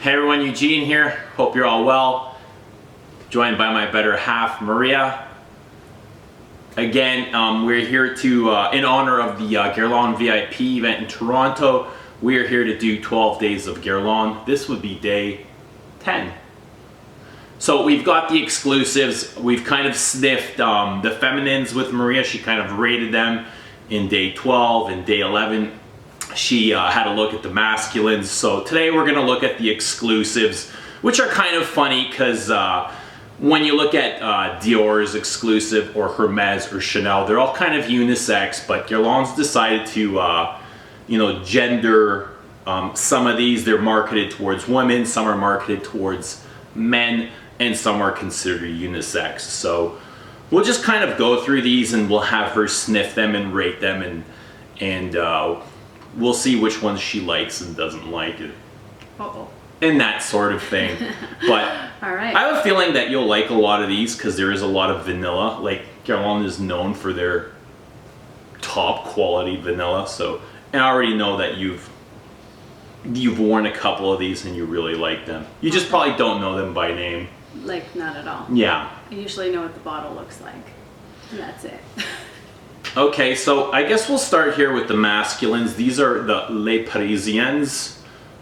Hey everyone, Eugene here. Hope you're all well. Joined by my better half, Maria. Again, we're here to, in honor of the Guerlain VIP event in Toronto, we are here to do 12 days of Guerlain. This would be day 10. So we've got the exclusives. We've kind of sniffed the feminines with Maria. She kind of rated them in day 12 and day 11. She had a look at the masculines. So today we're going to look at the exclusives, which are kind of funny because when you look at Dior's exclusive or Hermes or Chanel, they're all kind of unisex, but Guerlain's decided to gender some of these. They're marketed towards women, some are marketed towards men, and some are considered unisex. So we'll just kind of go through these and we'll have her sniff them and rate them, and we'll see which ones she likes and doesn't like, and that sort of thing. But all right. I have a feeling that you'll like a lot of these because there is a lot of vanilla. Like Guerlain is known for their top quality vanilla. So, and I already know that you've worn a couple of these and you really like them. You just probably don't know them by name. Like, not at all. Yeah. I usually know what the bottle looks like, and that's it. Okay, so I guess we'll start here with the masculines. These are the Les Parisiennes,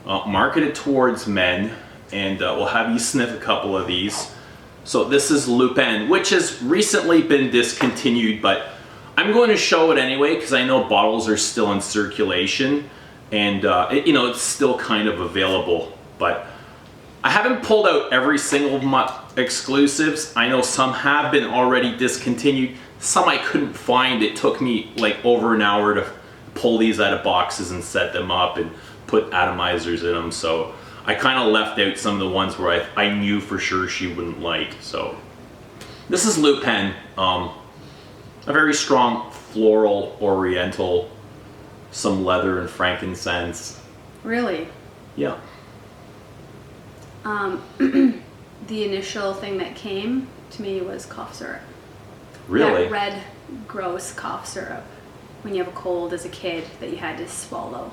marketed towards men, and we'll have you sniff a couple of these. So this is Lupin, which has recently been discontinued, but I'm going to show it anyway because I know bottles are still in circulation, and it's still kind of available. But I haven't pulled out every single exclusives. I know some have been already discontinued. Some I couldn't find. It took me like over an hour to pull these out of boxes and set them up and put atomizers in them. So I kind of left out some of the ones where I knew for sure she wouldn't like. So this is Lupin, a very strong floral oriental, some leather and frankincense. Really? Yeah. The initial thing that came to me was cough syrup. Really? That red, gross cough syrup when you have a cold as a kid that you had to swallow.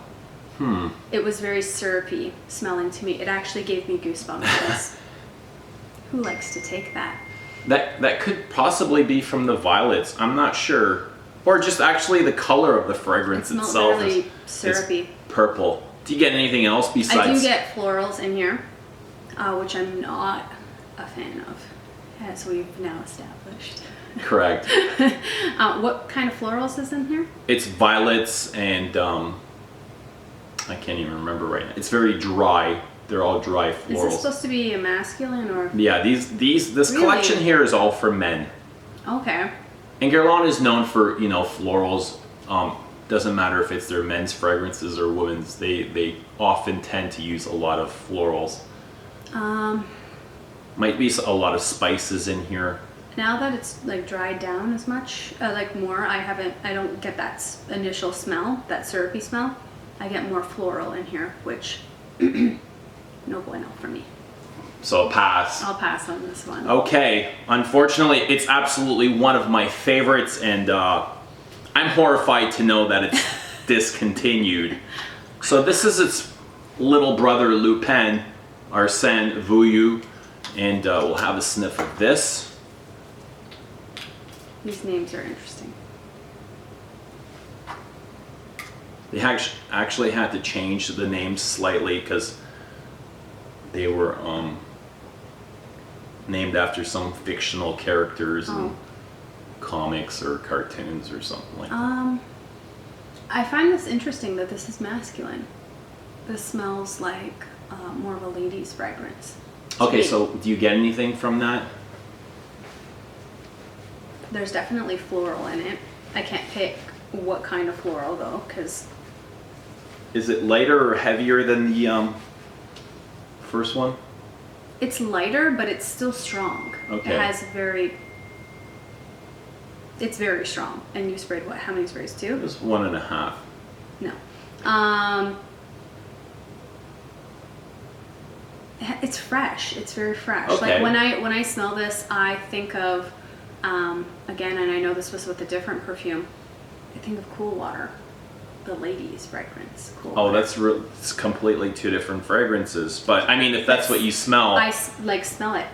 It was very syrupy smelling to me. It actually gave me goosebumps. Who likes to take that? That could possibly be from the violets. I'm not sure. Or just actually the color of the fragrance itself really is syrupy. Purple. Do you get anything else besides? I do get florals in here, which I'm not a fan of, as we've now established. Correct. What kind of florals is in here? It's violets and I can't even remember right now. It's very dry. They're all dry florals. Is this supposed to be a masculine or? Yeah, this Really? collection here is all for men. Okay. And Guerlain is known for, florals. Doesn't matter if it's their men's fragrances or women's. They often tend to use a lot of florals. Might be a lot of spices in here. Now that it's like dried down as much, like more, I don't get that initial smell, that syrupy smell. I get more floral in here, which no bueno for me. So pass. I'll pass on this one. Okay, unfortunately, it's absolutely one of my favorites, and I'm horrified to know that it's discontinued. So this is its little brother, Lupin, Arsène Vouilloux, and we'll have a sniff of this. These names are interesting. They actually had to change the names slightly because they were named after some fictional characters in comics or cartoons or something like that. I find this interesting that this is masculine. This smells like more of a lady's fragrance. Okay, so do you get anything from that? There's definitely floral in it. I can't pick what kind of floral though, because... Is it lighter or heavier than the first one? It's lighter, but it's still strong. Okay. It has it's very strong. And you sprayed what? How many sprays? 2? It was 1.5. No. It's fresh. It's very fresh. Okay. Like when I smell this, I think of again, and I know this was with a different perfume, I think of Cool Water. the ladies fragrance. Cool. Oh, it's completely two different fragrances. But I mean, if that's what you smell. I like smell it.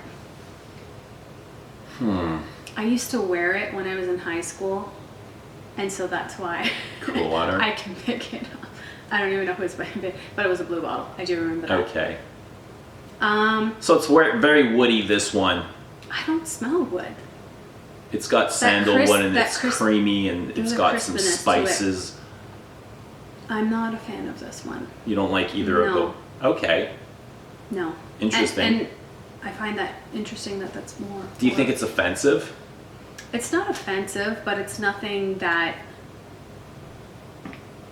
I used to wear it when I was in high school, and so that's why Cool water. I can pick it up. I don't even know who it's by, but it was a blue bottle. I do remember that. Okay. So it's very woody, this one. I don't smell wood. It's got sandalwood and it's crisp- creamy and it's there's a got some crispiness to it. spices. I'm not a fan of this one. You don't like either of No. them? Okay. No. Interesting. And I find that interesting that that's more. Do you think it's offensive? It's not offensive, but it's nothing that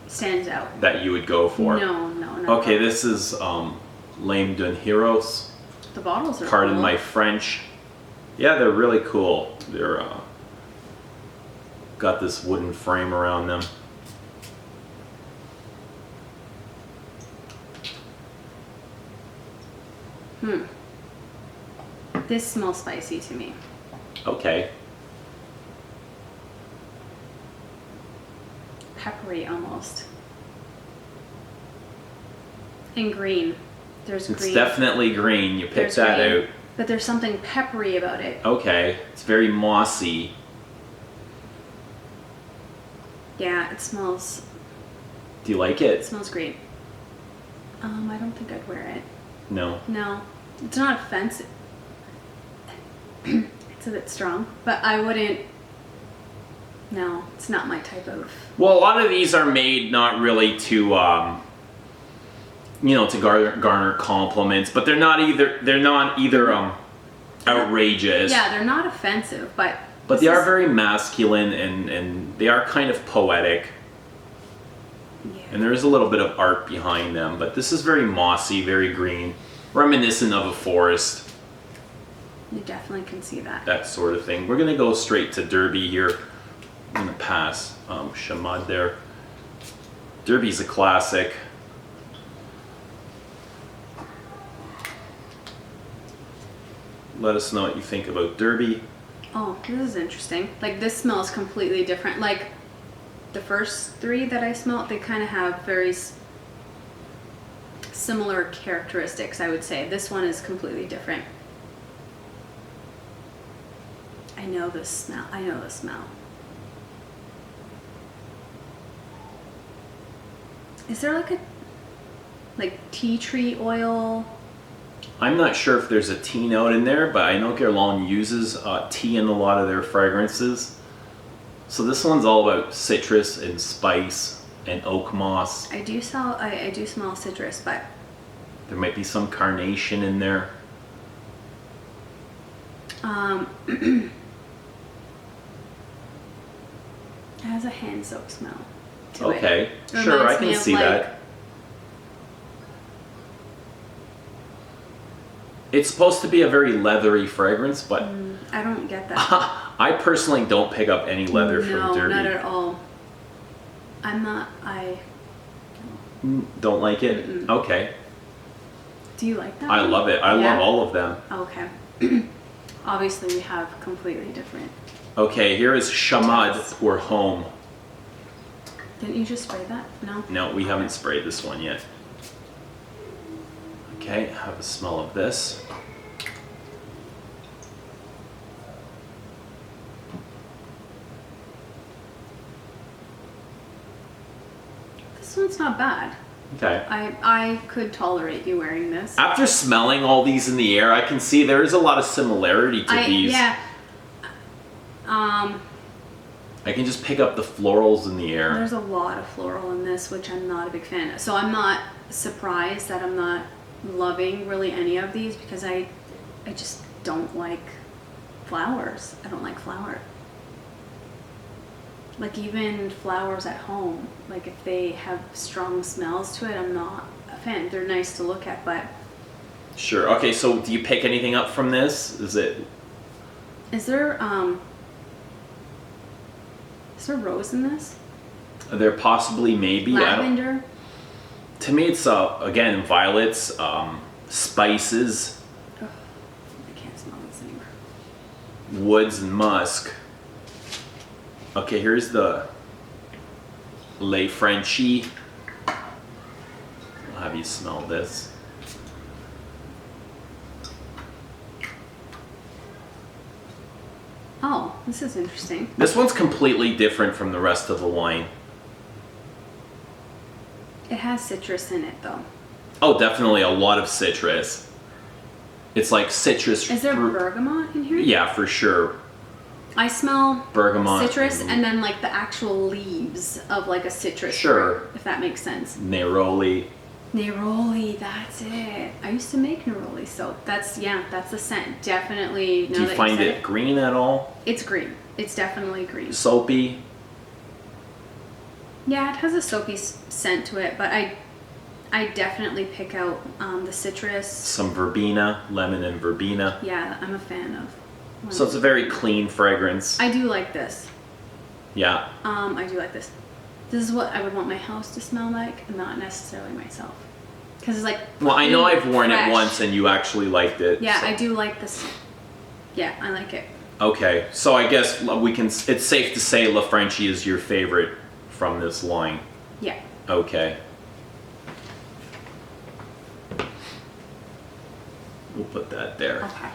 stands out. That you would go for? No. Okay, this is Lame Dun Heroes. The bottles are Pardon cool. my French. Yeah, they're really cool. They're got this wooden frame around them. This smells spicy to me. Okay. Peppery almost. And green. There's It's green. definitely green. You picked There's that green, out. But there's something peppery about it. Okay. It's very mossy. Yeah, it smells. Do you like It it? smells great. I don't think I'd wear it. No. No, it's not offensive. It's a bit strong, but I wouldn't. No, it's not my type of. Well, a lot of these are made not really to, to garner compliments, but they're not either outrageous. Yeah, they're not offensive, but. But they are very masculine and they are kind of poetic. Yeah. And there is a little bit of art behind them, but this is very mossy, very green, reminiscent of a forest, You definitely can see that. that sort of thing. We're gonna go straight to Derby here. I'm gonna pass Chamad there. Derby's a classic. Let us know what you think about Derby. Oh, this is interesting. Like, this smells completely different. Like, the first three that I smelled, they kind of have very similar characteristics, I would say. This one is completely different. I know the smell. Is there like tea tree oil? I'm not sure if there's a tea note in there, but I know Guerlain uses tea in a lot of their fragrances. So this one's all about citrus and spice and oak moss. I do smell citrus, but There might be some carnation in there. it has a hand soap smell to it. Okay, It sure, I reminds me can of, see like, that. It's supposed to be a very leathery fragrance, but I don't get that. I personally don't pick up any leather from Derby. No, not at all. Don't like it? Mm-mm. Okay. Do you like that? I love it. I Yeah? love all of them. Okay. Obviously, we have completely different. Okay, here is Chamad Yes. Pour Home. Didn't you just spray that? No? No, we haven't sprayed this one yet. Okay, have a smell of this. This one's not bad. Okay. I could tolerate you wearing this. After smelling all these in the air, I can see there is a lot of similarity to these. Yeah. I can just pick up the florals in the air. There's a lot of floral in this, which I'm not a big fan of. So I'm not surprised that I'm not loving really any of these because I just don't like flowers. I don't like flower. Like even flowers at home, like if they have strong smells to it, I'm not a fan. They're nice to look at, but Sure. Okay, so do you pick anything up from this? Is there rose in this? there possibly maybe? Lavender? To me, it's again violets, spices, Ugh, I can't smell this anymore. woods, and musk. Okay, here's the Le Frenchie. I'll have you smell this. Oh, this is interesting. This one's completely different from the rest of the line. It has citrus in it though. Oh, definitely a lot of citrus. It's like citrus Is there fruit. bergamot in here? Yeah, for sure. I smell Bergamot. citrus and then like the actual leaves of like a citrus Sure. fruit, if that makes sense. Neroli. Neroli, that's it. I used to make neroli soap. That's the scent. Definitely. Do you find it green at all? It's green. It's definitely green. Soapy? Yeah, it has a soapy scent to it, but I definitely pick out the citrus. Some verbena, lemon and verbena. Yeah, I'm a fan of. So it's a very clean fragrance. I do like this. Yeah. I do like this. This is what I would want my house to smell like, and not necessarily myself. Because it's like. Well, I know I've worn fresh. it once and you actually liked it. Yeah, so. I do like this. Yeah, I like it. Okay, so I guess we can. It's safe to say La Frenchie is your favorite from this line. Yeah. Okay. We'll put that there. Okay.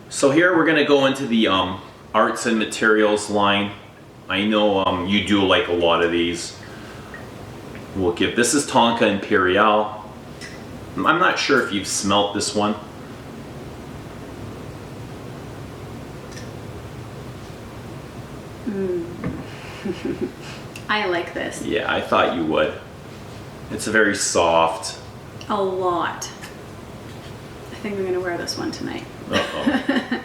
So here we're gonna go into the arts and materials line. I know you do like a lot of these. We'll give, this is Tonka Imperial. I'm not sure if you've smelt this one. I like this. Yeah, I thought you would. It's a very soft. A lot. I think I'm gonna wear this one tonight. Uh-oh.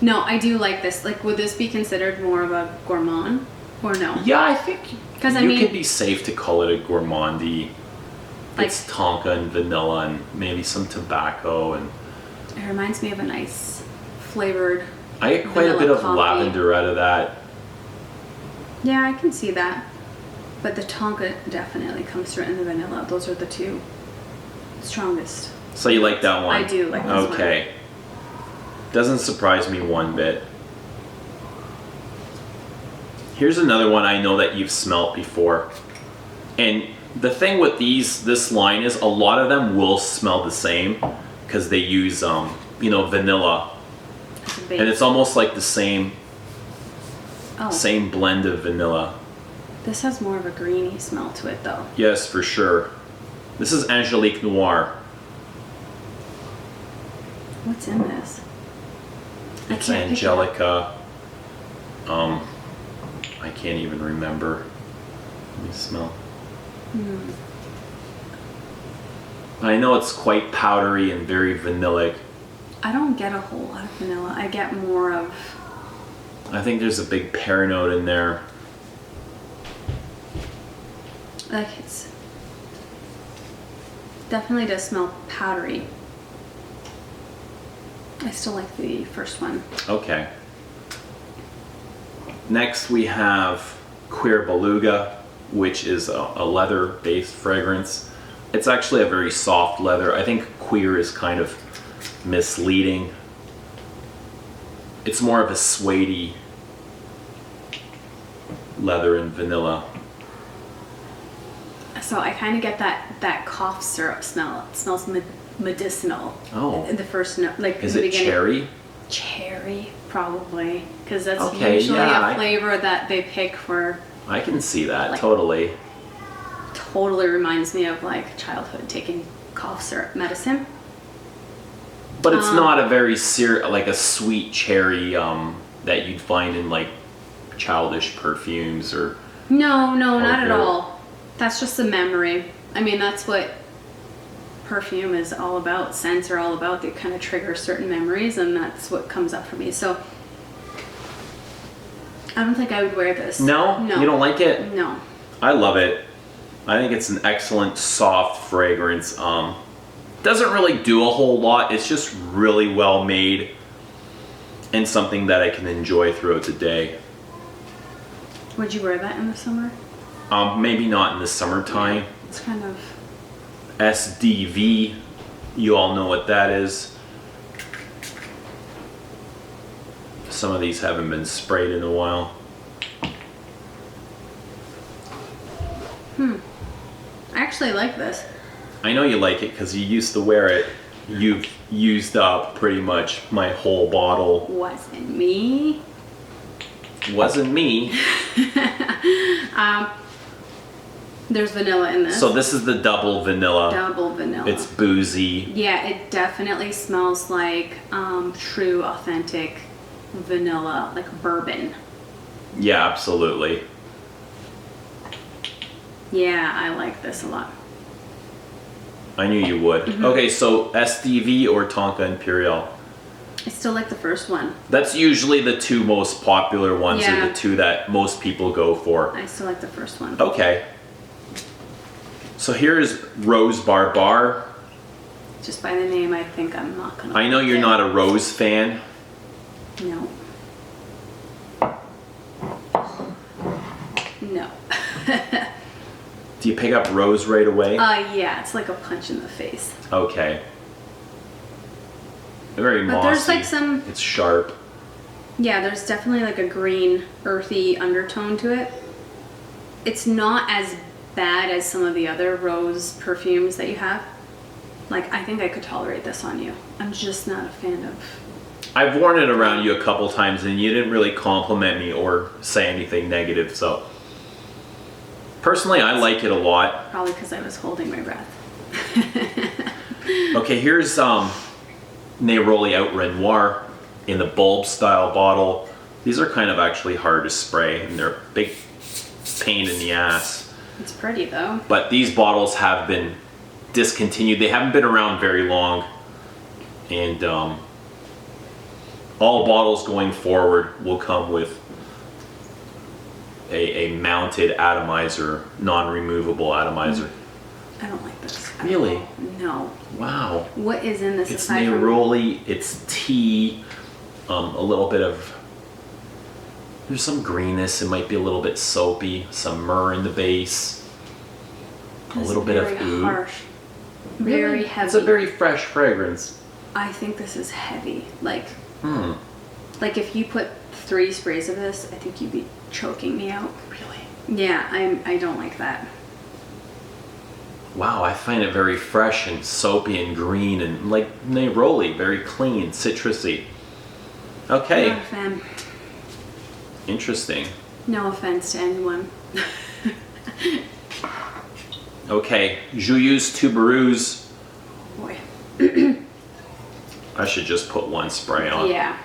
No, I do like this. Like, would this be considered more of a gourmand or no? Yeah, I think 'Cause I you mean- could be safe to call it a gourmandy. Like- It's Tonka and vanilla and maybe some tobacco, and It reminds me of a nice flavored. I get quite a Vanilla bit of coffee. lavender out of that. Yeah, I can see that. But the Tonka definitely comes through, and the vanilla. Those are the two strongest. So you like that one? I do like this one. Okay. Doesn't surprise me one bit. Here's another one I know that you've smelt before. And the thing with this line is a lot of them will smell the same because they use, vanilla. It's a base. And it's almost like the same Oh, same blend of vanilla. this has more of a greeny smell to it, though. Yes, for sure. This is Angelique Noir. What's in this? I It's can't pick it up. Angelica. I can't even remember. Let me smell. I know it's quite powdery and very vanillic. I don't get a whole lot of vanilla. I get more of. I think there's a big pear note in there. Like, it's definitely does smell powdery. I still like the first one. Okay. Next we have Queer Beluga, which is a leather-based fragrance. It's actually a very soft leather. I think queer is kind of misleading. It's more of a suede leather and vanilla. So I kind of get that cough syrup smell. It smells medicinal. Oh. The first note, like Is in the it beginning. cherry? Cherry, probably, because that's Okay, usually yeah, a flavor that they pick for. I can see that, Like- totally. Totally reminds me of like childhood taking cough syrup medicine. But it's not a very like a sweet cherry that you'd find in like childish perfumes or. No, not at your- all. That's just a memory. I mean, that's what perfume is all about. Scents are all about. They kind of trigger certain memories, and that's what comes up for me. So I don't think I would wear this. No? You don't like it? No. I love it. I think it's an excellent soft fragrance. Doesn't really do a whole lot. It's just really well made and something that I can enjoy throughout the day. Would you wear that in the summer? Maybe not in the summertime. It's kind of. SDV, you all know what that is. Some of these haven't been sprayed in a while. I actually like this. I know you like it because you used to wear it. You've used up pretty much my whole bottle. Wasn't me. Wasn't me. There's vanilla in this. So this is the double vanilla. Double vanilla. It's boozy. Yeah, it definitely smells like true, authentic vanilla, like bourbon. Yeah, absolutely. Yeah, I like this a lot. I knew you would. Okay, so SDV or Tonka Imperial? I still like the first one. That's usually the two most popular ones, Yeah. or the two that most people go for. I still like the first one. Okay. So here's Rose Barbar. Just by the name, I think I'm not gonna. I know you're like it. not a Rose fan. No. No. Do you pick up Rose right away? Yeah, it's like a punch in the face. Okay. Very mossy. But there's like some, It's sharp. yeah, there's definitely like a green, earthy undertone to it. It's not as bad as some of the other rose perfumes that you have. Like, I think I could tolerate this on you. I'm just not a fan of. I've worn it around you a couple times and you didn't really compliment me or say anything negative, so. Personally, I like it a lot. Probably because I was holding my breath. Okay, here's Neroli Outrenoir in the bulb style bottle. These are kind of actually hard to spray and they're a big pain in the ass. It's pretty though. But these bottles have been discontinued. They haven't been around very long. And all bottles going forward will come with a mounted atomizer, non-removable atomizer. I don't like this. Really? No. Wow. What is in this It's aside from? neroli, it's tea, a little bit of, there's some greenness, it might be a little bit soapy, some myrrh in the base, a It's little bit of very oud. harsh. Very Really? heavy. It's a very fresh fragrance. I think this is heavy. Like Hmm. if you put 3 sprays of this, I think you'd be choking me out. Really? Yeah, I don't like that. Wow, I find it very fresh and soapy and green and like neroli, very clean, citrusy. Okay, Not a fan. interesting. No offense to anyone. Okay, Joyeuse Tuberose. Boy. I should just put one spray on. Yeah.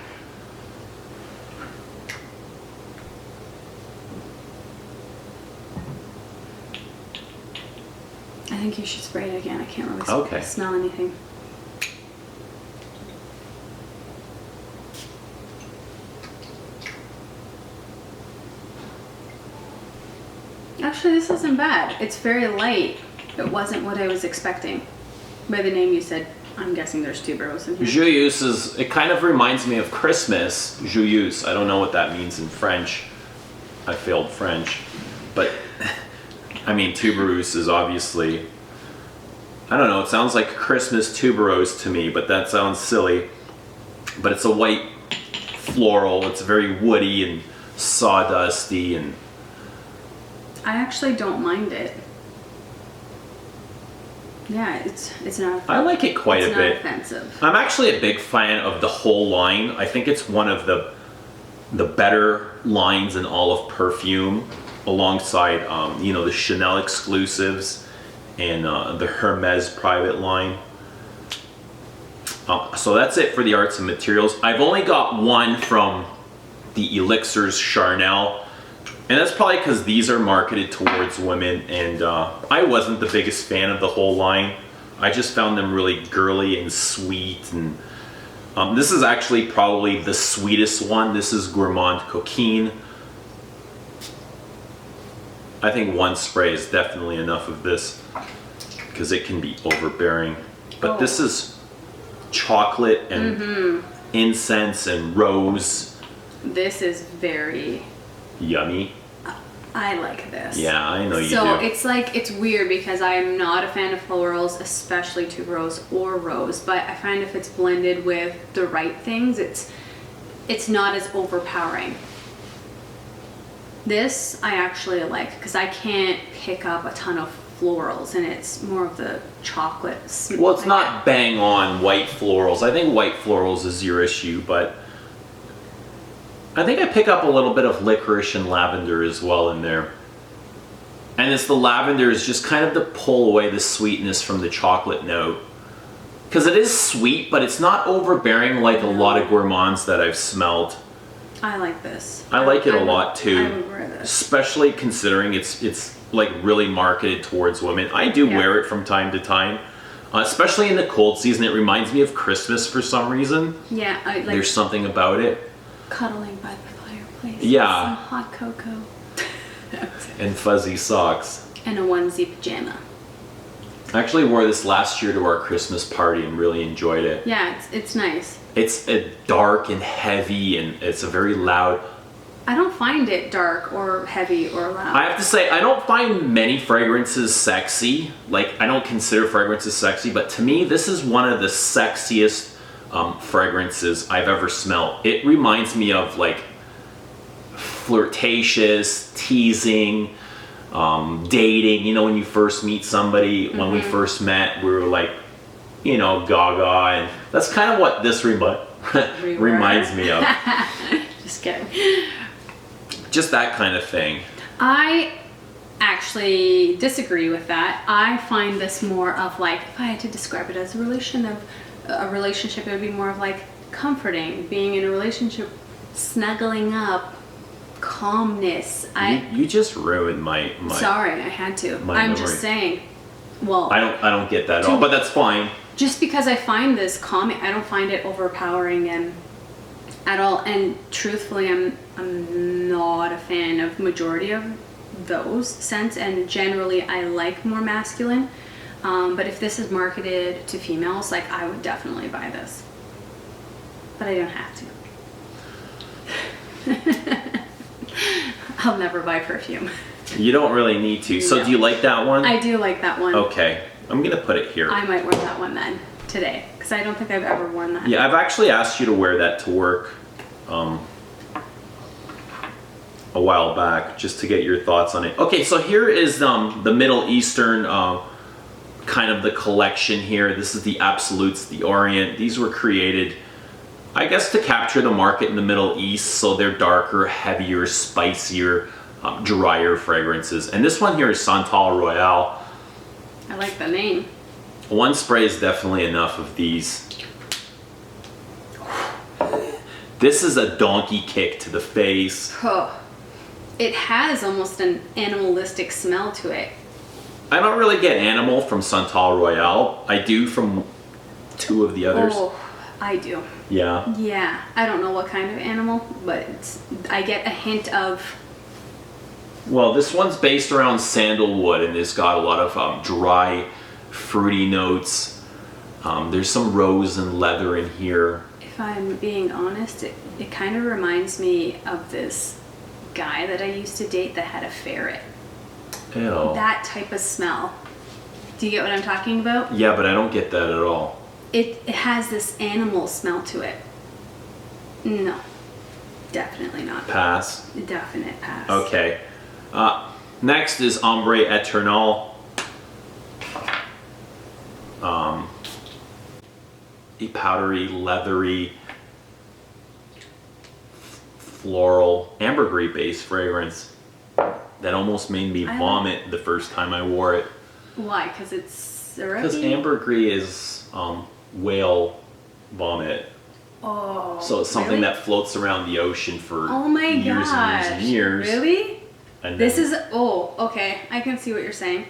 I think you should spray it again. I can't really Okay. smell anything. Actually, this isn't bad. It's very light. It wasn't what I was expecting. By the name you said, I'm guessing there's tuberose in here. Joyeuse is, it kind of reminds me of Christmas. Joyeuse, I don't know what that means in French. I failed French. But, I mean, tuberose is obviously, I don't know, it sounds like Christmas tuberose to me, but that sounds silly. But it's a white floral, it's very woody and sawdusty and I actually don't mind it. Yeah, it's not. I like it quite a bit. It's not offensive. I'm actually a big fan of the whole line. I think it's one of the better lines in all of perfume, alongside you know, the Chanel exclusives and the Hermes private line. So that's it for the arts and materials. I've only got one from the Elixirs Charnel. And that's probably because these are marketed towards women, and I wasn't the biggest fan of the whole line. I just found them really girly and sweet, and this is actually probably the sweetest one. This is Gourmand Coquine. I think one spray is definitely enough of this, because it can be overbearing. But this is chocolate and incense and rose. This is very. Yummy. I like this. Yeah, I know you do. So it's like, it's weird because I am not a fan of florals, especially tuberose or rose, but I find if it's blended with the right things, it's not as overpowering. This I actually like because I can't pick up a ton of florals, and it's more of the chocolate. Well, it's not bang on white florals. I think white florals is your issue, but I think I pick up a little bit of licorice and lavender as well in there. And it's the lavender is just kind of to pull away the sweetness from the chocolate note. Because it is sweet, but it's not overbearing like a lot of gourmands that I've smelled. I like this. I like it a lot too. I would wear this. Especially considering it's like really marketed towards women. I do wear it from time to time. Especially in the cold season. It reminds me of Christmas for some reason. Yeah, I like there's something about it. cuddling by the fireplace. Yeah. With some hot cocoa. And fuzzy socks. And a onesie pajama. I actually wore this last year to our Christmas party and really enjoyed it. Yeah, it's nice. It's dark and heavy, and it's a very loud. I don't find it dark or heavy or loud. I have to say, I don't find many fragrances sexy. Like, I don't consider fragrances sexy, but to me, this is one of the sexiest fragrances I've ever smelled. It reminds me of like flirtatious, teasing, dating. You know, when you first meet somebody, when we first met, we were like, you know, gaga, and that's kind of what this reminds me of. Just kidding. Just that kind of thing. I actually disagree with that. I find this more of like, if I had to describe it as a relationship, it would be more of like comforting, being in a relationship, snuggling up, calmness. You just ruined my Sorry, I had to. my I'm memory. just saying. Well, I don't get that at all, but that's fine. just because I find this calming, I don't find it overpowering and at all. And truthfully, I'm not a fan of majority of those scents, and generally I like more masculine. But if this is marketed to females, like, I would definitely buy this. But I don't have to. I'll never buy perfume. You don't really need to. So do you like that one? I do like that one. Okay. I'm going to put it here. I might wear that one then, today. Because I don't think I've ever worn that. Yeah, I've actually asked you to wear that to work a while back, just to get your thoughts on it. Okay, so here is the Middle Eastern kind of the collection here. This is the Absolutes, the Orient. These were created, I guess, to capture the market in the Middle East, so they're darker, heavier, spicier, drier fragrances. And this one here is Santal Royal. I like the name. One spray is definitely enough of these. This is a donkey kick to the face. Oh, it has almost an animalistic smell to it. I don't really get animal from Santal Royal. I do from two of the others. Oh, I do. Yeah. Yeah, I don't know what kind of animal, but I get a hint of. Well, this one's based around sandalwood, and it's got a lot of dry, fruity notes. There's some rose and leather in here. If I'm being honest, it kind of reminds me of this guy that I used to date that had a ferret. Ew. That type of smell. Do you get what I'm talking about? Yeah, but I don't get that at all. It has this animal smell to it. No, definitely not. Pass. Definite pass. Okay. Next is Ombre Eternal. A powdery, leathery, floral, ambergris based fragrance that almost made me vomit the first time I wore it. Why? Because it's syrupy? Because ambergris is whale vomit. Oh, So it's something really? that floats around the ocean for Oh my years gosh. and years and years. Really? And This then- is, oh, okay. I can see what you're saying.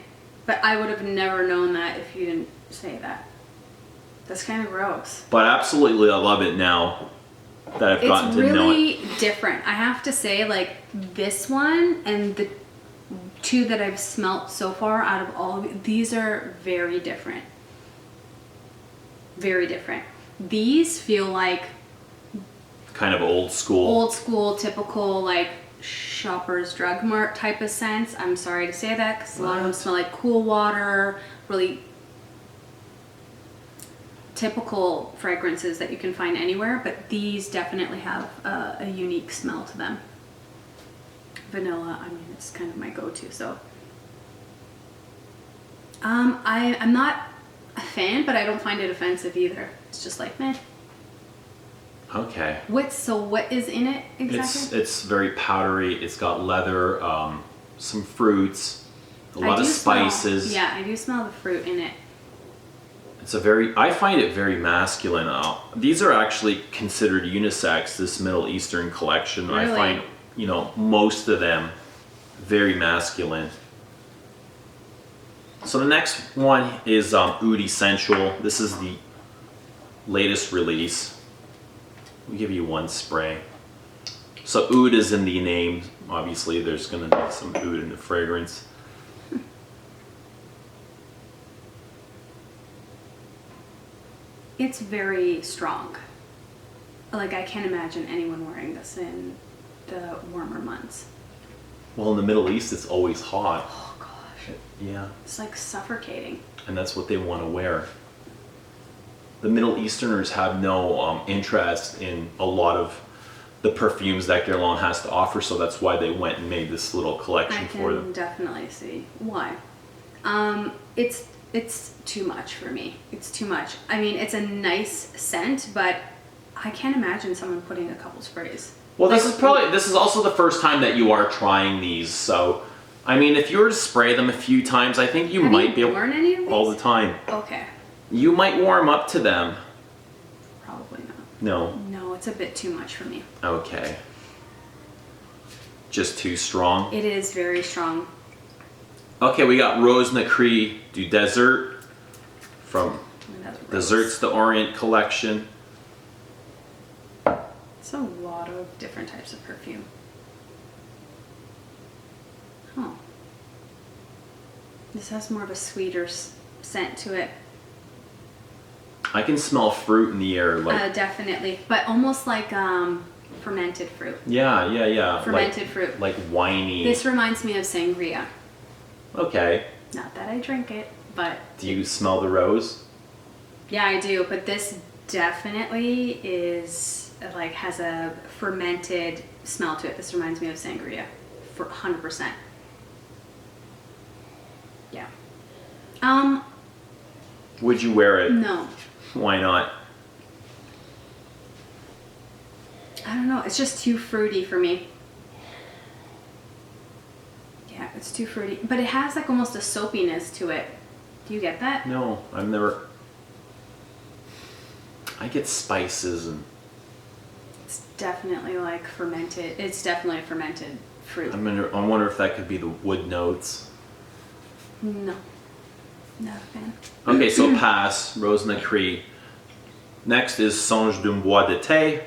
But I would have never known that if you didn't say that. That's kind of gross. But absolutely, I love it now that I've gotten It's to know it. really different. I have to say, like, this one and the two that I've smelt so far out of all of these are very different. Very different. These feel like Kind of old school. typical, like, Shoppers Drug Mart type of scents. I'm sorry to say that because a lot of them smell like cool water, really typical fragrances that you can find anywhere, but these definitely have a unique smell to them. vanilla. I mean, it's kind of my go-to. So, I'm not a fan, but I don't find it offensive either. It's just like, meh. Okay. What is in it exactly? It's very powdery. It's got leather, some fruits, a lot of spices. Yeah, I do smell the fruit in it. I find it very masculine. These are actually considered unisex, this Middle Eastern collection. Really? I find, you know, most of them very masculine. So the next one is Oud Essential. This is the latest release. We'll give you one spray. So oud is in the name. Obviously, there's going to be some oud in the fragrance. It's very strong. Like, I can't imagine anyone wearing this in the warmer months. Well, in the Middle East, it's always hot. Oh gosh. Yeah. It's like suffocating. And that's what they want to wear. The Middle Easterners have no interest in a lot of the perfumes that Guerlain has to offer, so that's why they went and made this little collection for them. I can definitely see why. It's too much for me. It's too much. I mean, it's a nice scent, but I can't imagine someone putting a couple sprays. Well, this is also the first time that you are trying these, so I mean, if you were to spray them a few times, I think you might be able worn any of these? all the time. Okay. You might warm up to them. Probably not. No. No, it's a bit too much for me. Okay. Just too strong. It is very strong. Okay, we got Rose Nacree du Desert from Desserts de Orient collection. It's a lot of different types of perfume. Huh. This has more of a sweeter scent to it. I can smell fruit in the air. Like, definitely. But almost like fermented fruit. Yeah. Fermented fruit. Like winey. This reminds me of sangria. Okay. Not that I drink it, but... Do you smell the rose? Yeah, I do. But this definitely is, like, has a fermented smell to it. This reminds me of sangria. For 100%. Yeah. Would you wear it? No. Why not? I don't know. It's just too fruity for me. Yeah, it's too fruity. But it has like almost a soapiness to it. Do you get that? No, I've never... I get spices and... It's definitely like fermented. It's definitely a fermented fruit. I wonder if that could be the wood notes. No. Not a fan. Okay, so pass. Rose Nacree. Next is Songe d'un Bois d'été.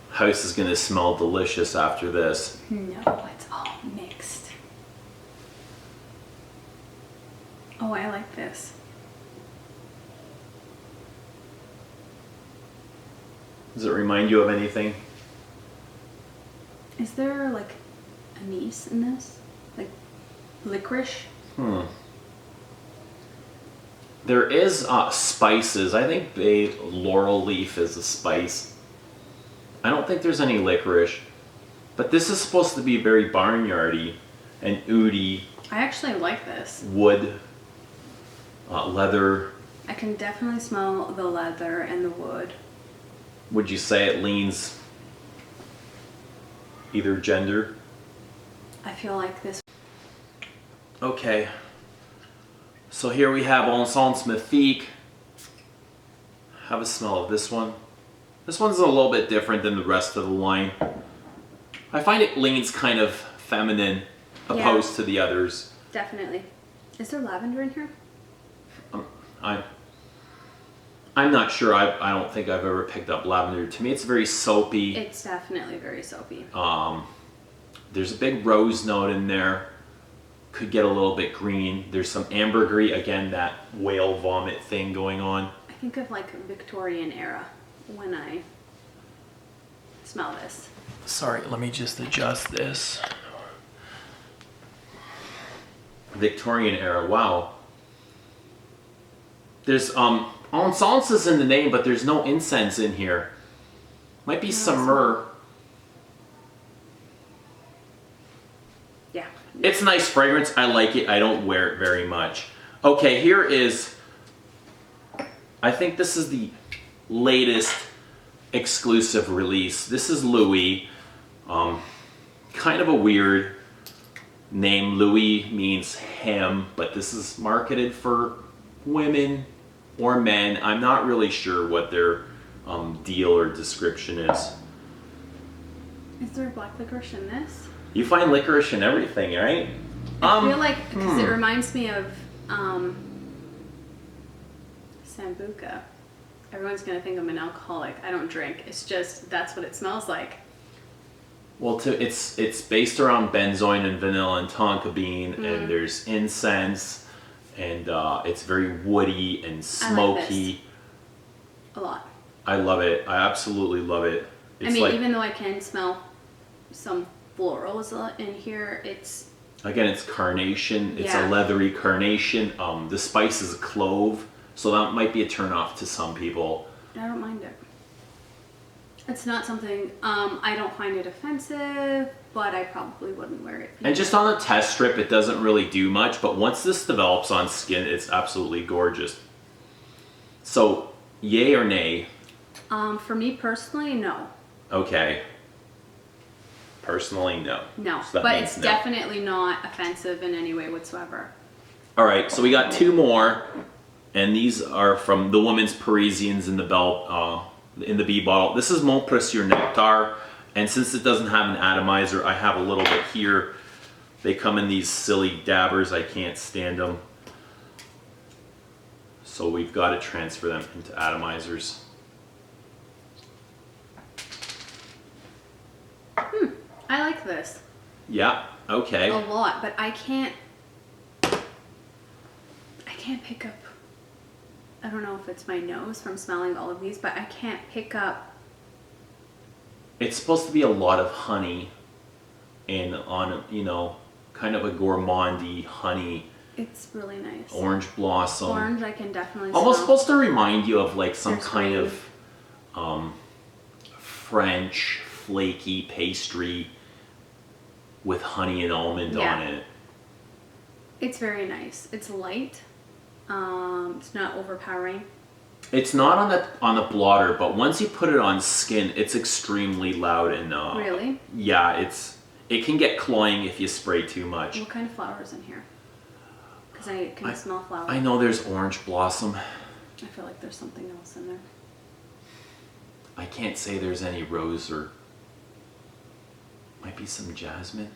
House is going to smell delicious after this. No, it's all mixed. Oh, I like this. Does it remind you of anything? Is there like anise in this? Like licorice? There is spices. I think laurel leaf is a spice. I don't think there's any licorice. But this is supposed to be very barnyardy and oudy. I actually like this. Wood, leather. I can definitely smell the leather and the wood. Would you say it leans either gender? I feel like this. Okay. So here we have Encens Mythique. Have a smell of this one. This one's a little bit different than the rest of the line. I find it leans kind of feminine opposed to the others. Definitely. Is there lavender in here? I'm not sure. I don't think I've ever picked up lavender. To me, it's very soapy. It's definitely very soapy. There's a big rose note in there. Could get a little bit green. There's some ambergris, again, that whale vomit thing going on. I think of like Victorian era when I smell this. Sorry, let me just adjust this. Victorian era, wow. There's encens is in the name, but there's no incense in here. Might be some myrrh. Yeah. It's a nice fragrance. I like it. I don't wear it very much. Okay, here is, I think this is the latest exclusive release. This is Louis. Kind of a weird name. Louis means him, but this is marketed for women or men. I'm not really sure what their deal or description is. Is there black licorice in this? You find licorice in everything, right? I feel like, because it reminds me of Sambuca. Everyone's going to think I'm an alcoholic. I don't drink. It's just, that's what it smells like. Well, it's based around benzoin and vanilla and tonka bean, and there's incense, and it's very woody and smoky. A lot. I love it. I absolutely love it. It's even though I can smell some florals in here, it's... Again, it's carnation. It's Yeah. a leathery carnation. The spice is clove, so that might be a turnoff to some people. I don't mind it. It's not something, I don't find it offensive, but I probably wouldn't wear it. And just on a test strip, it doesn't really do much, but once this develops on skin, it's absolutely gorgeous. So, yay or nay? For me personally, no. Okay. Personally, no. No, So that but means it's no. definitely not offensive in any way whatsoever. All right, so we got two more, and these are from the Women's Parisians in the in the B bottle. This is Mon Précieux Nectar, and since it doesn't have an atomizer, I have a little bit here. They come in these silly dabbers. I can't stand them. So we've got to transfer them into atomizers. I like this Yeah, okay. a lot, but I can't pick up, I don't know if it's my nose from smelling all of these, but I can't pick up. It's supposed to be a lot of honey and on, you know, kind of a gourmandy honey. It's really nice. Orange blossom. Orange, I can definitely Almost smell. supposed to remind you of like some There's kind green. of French flaky pastry with honey and almond Yeah. on it. It's very nice. It's light. It's not overpowering. It's not on the blotter, but once you put it on skin, it's extremely loud and Really? yeah, it can get cloying if you spray too much. What kind of flowers in here? Because I can smell flowers. I know there's orange blossom. I feel like there's something else in there. I can't say there's any rose or might be some jasmine.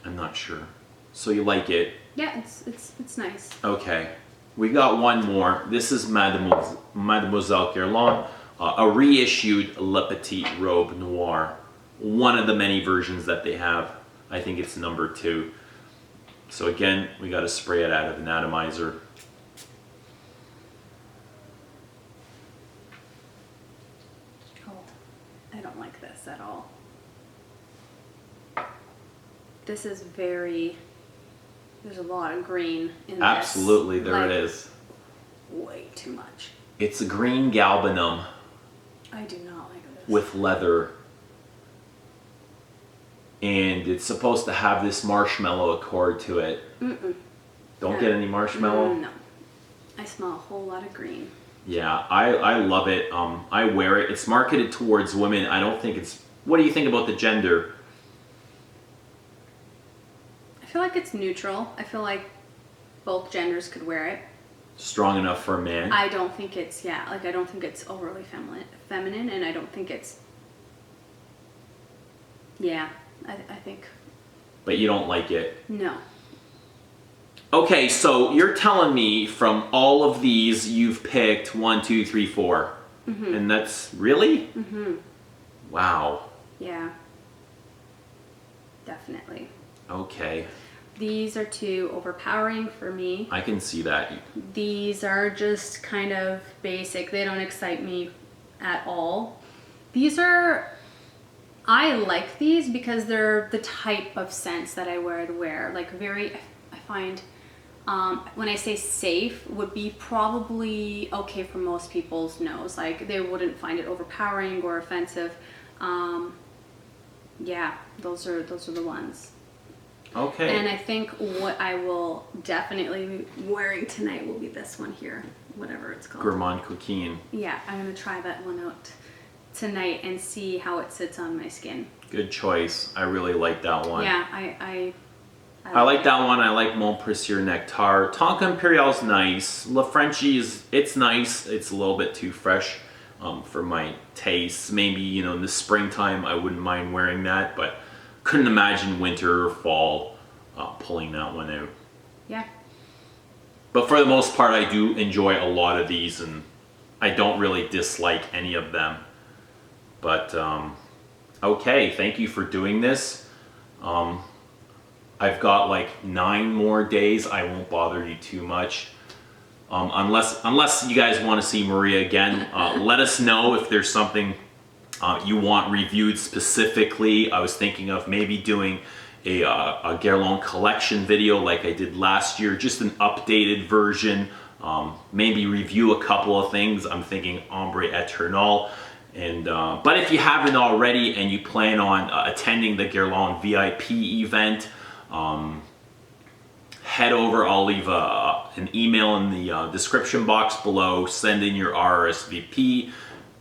I'm not sure. So you like it? Yeah, it's nice. Okay. We got one more. This is Mademoiselle Guerlain, a reissued Le Petit Robe Noir. One of the many versions that they have. I think it's number 2. So again, we got to spray it out of an atomizer. Oh, I don't like this at all. This is very, there's a lot of green in this. Absolutely, there it is. Way too much. It's a green galbanum I do not like this. with leather. And it's supposed to have this marshmallow accord to it. Don't get any marshmallow? No. I smell a whole lot of green. Yeah, I love it. I wear it. It's marketed towards women. I don't think it's... What do you think about the gender? I feel like it's neutral. I feel like both genders could wear it. Strong enough for a man? I don't think it's, I don't think it's overly feminine, and I don't think it's, I think, But you don't like it? no. Okay, so you're telling me from all of these you've picked 1, 2, 3, 4. And that's... Really? Wow. Yeah. Definitely. Okay. These are too overpowering for me. I can see that. These are just kind of basic. They don't excite me at all. These are, I like these because they're the type of scents that I would wear. Like I find When I say safe, would be probably okay for most people's nose. Like they wouldn't find it overpowering or offensive. Yeah, those are the ones. Okay. And I think what I will definitely be wearing tonight will be this one here, whatever it's called. Gourmand Coquine. Yeah, I'm gonna try that one out tonight and see how it sits on my skin. Good choice. I really like that one. Yeah, I like that one. I like Mon Precieux Nectar. Tonka Imperial's nice. La Frenchie's, it's nice. It's a little bit too fresh for my tastes. Maybe, you know, in the springtime I wouldn't mind wearing that, but couldn't imagine winter or fall pulling that one out. Yeah. But for the most part, I do enjoy a lot of these, and I don't really dislike any of them. But, okay, thank you for doing this. I've got like 9 more days. I won't bother you too much. Unless you guys want to see Maria again, let us know if there's something you want reviewed specifically. I was thinking of maybe doing a Guerlain collection video like I did last year, just an updated version. Maybe review a couple of things. I'm thinking Ombre Eternal. And but if you haven't already and you plan on attending the Guerlain VIP event, head over. I'll leave an email in the description box below. Send in your RSVP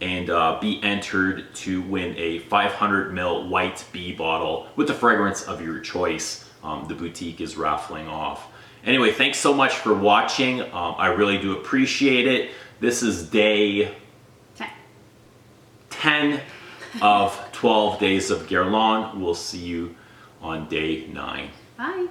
and be entered to win a 500 ml white bee bottle with the fragrance of your choice. The boutique is raffling off. Anyway, thanks so much for watching. I really do appreciate it. This is day 10 of 12 days of Guerlain. We'll see you on day 9. Bye.